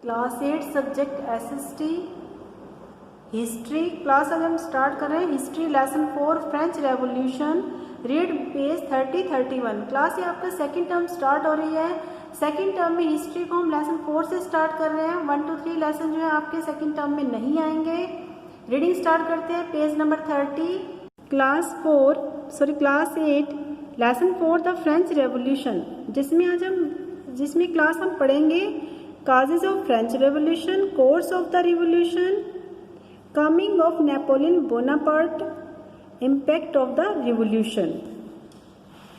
Class 8 subject SST history. Class आज हम start कर रहे हैं history lesson 4 French revolution. Read page 30-31। Class ये आपका सेकंड टर्म स्टार्ट हो रही है। सेकंड टर्म में हिस्ट्री को हम लेसन 4 से स्टार्ट कर रहे हैं। 1 to 3 लेसन जो है आपके सेकंड टर्म में नहीं आएंगे। रीडिंग स्टार्ट करते हैं page number 30। Class 8 lesson 4 the French revolution, जिसमें क्लास हम पढ़ेंगे causes of French Revolution, course of the revolution, coming of Napoleon Bonaparte, impact of the revolution.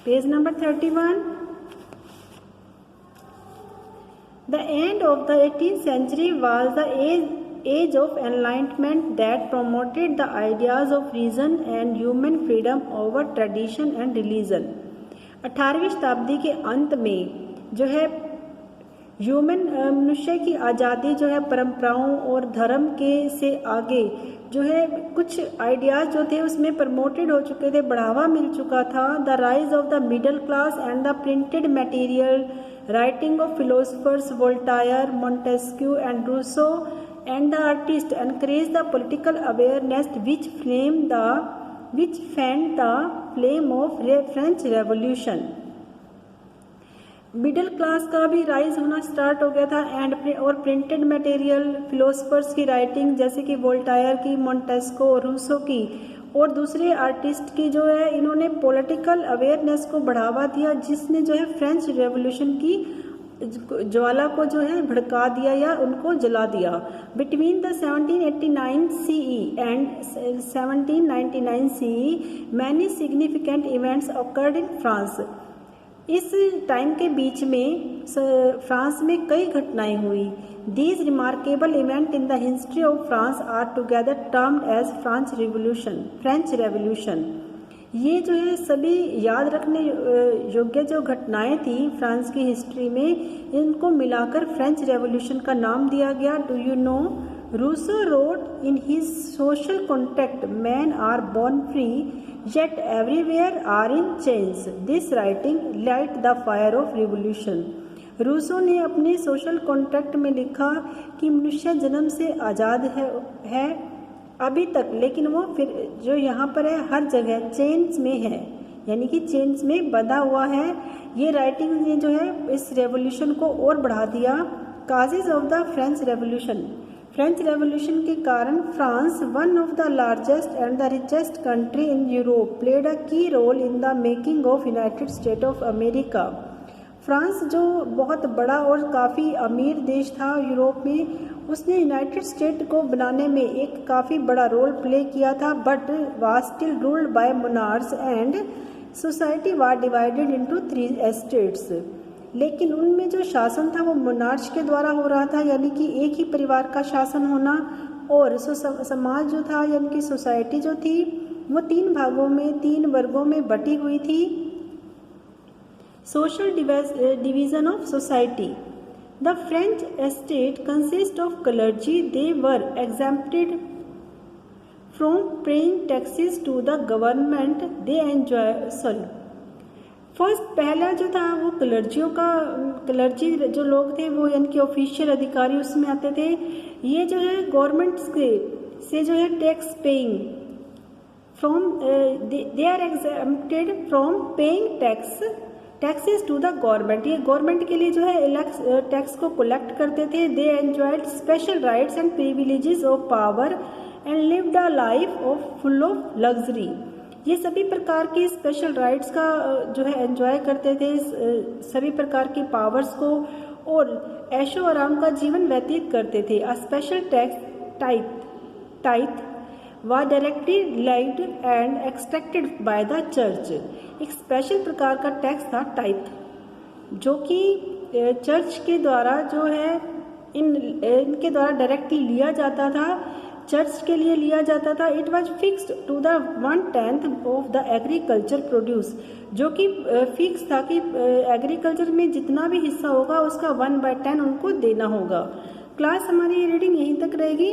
Page number 31. The end of the 18th century was the age of enlightenment that promoted the ideas of reason and human freedom over tradition and religion. 18वीं शताब्दी के अंत में जो है मनुष्य की आज़ादी जो है परंपराओं और धर्म के से आगे जो है कुछ आइडियाज़ जो थे उसमें प्रमोटेड हो चुके थे, बढ़ावा मिल चुका था। The rise of the middle class and the printed material writing of philosophers Voltaire, Montesquieu and Rousseau and the artist encourage the political awareness which fanned the flame of French revolution. Middle class का भी rise होना start हो गया था और printed material, philosophers की writing जैसे कि वोल्टायर की, मोंटेस्को और रूसो की और दूसरे आर्टिस्ट की जो है इन्होंने पॉलिटिकल अवेयरनेस को बढ़ावा दिया, जिसने जो है फ्रेंच रेवोल्यूशन की ज्वाला को जो है भड़का दिया या उनको जला दिया। Between the 1789 CE and 1799 CE many significant events occurred in France. इस टाइम के बीच में फ्रांस में कई घटनाएं हुई। These remarkable event in the history of France are together termed as French revolution. ये जो है सभी याद रखने योग्य जो घटनाएं थी फ्रांस की हिस्ट्री में, इनको मिलाकर फ्रेंच रेवोल्यूशन का नाम दिया गया। Do you know Rousseau wrote in his social contract, men are born free, yet everywhere are in chains. This writing light the fire of revolution. Rousseau ने अपने सोशल कॉन्ट्रैक्ट में लिखा कि मनुष्य जन्म से आज़ाद है अभी तक, लेकिन वो फिर जो यहाँ पर है हर जगह चेन्स में है, यानी कि चेन्स में बंधा हुआ है। ये राइटिंग ने जो है इस रेवोल्यूशन को और बढ़ा दिया। Causes of the French revolution. French revolution के कारण France, one of the largest and the richest country in Europe, played a key role in the making of United State of America. France जो बहुत बड़ा और काफ़ी अमीर देश था यूरोप में, उसने यूनाइटेड स्टेट को बनाने में एक काफ़ी बड़ा रोल प्ले किया था, but was still ruled by monarchs and society was divided into 3 estates. लेकिन उनमें जो शासन था वो मोनार्च के द्वारा हो रहा था, यानी कि एक ही परिवार का शासन होना, और समाज जो था यानी कि सोसाइटी जो थी वो 3 भागों में 3 वर्गों में बटी हुई थी। Social division of society. The French estate consist of clergy, they were exempted from paying taxes to the government, they enjoy first पहला जो था वो क्लर्जी जो लोग थे वो यानी कि ऑफिशियल अधिकारी उसमें आते थे। ये जो है गवर्नमेंट से जो है tax paying from they are exempted from paying taxes to the government. ये गवर्नमेंट के लिए जो है टैक्स को कलेक्ट करते थे। They enjoyed special rights and privileges of power and lived a life of full of luxury. ये सभी प्रकार के स्पेशल राइट्स का जो है एंजॉय करते थे, सभी प्रकार की पावर्स को, और ऐशो आराम का जीवन व्यतीत करते थे। A special tax tithe was directly levied and extracted by the church. एक स्पेशल प्रकार का टैक्स था टाइथ, जो कि चर्च के द्वारा जो है इनके द्वारा डायरेक्टली लिया जाता था, चर्च के लिए लिया जाता था। It was fixed to the 1/10 of the agriculture produce, जो कि फिक्स था कि एग्रीकल्चर में जितना भी हिस्सा होगा उसका 1/10 उनको देना होगा। क्लास हमारी रीडिंग यहीं तक रहेगी।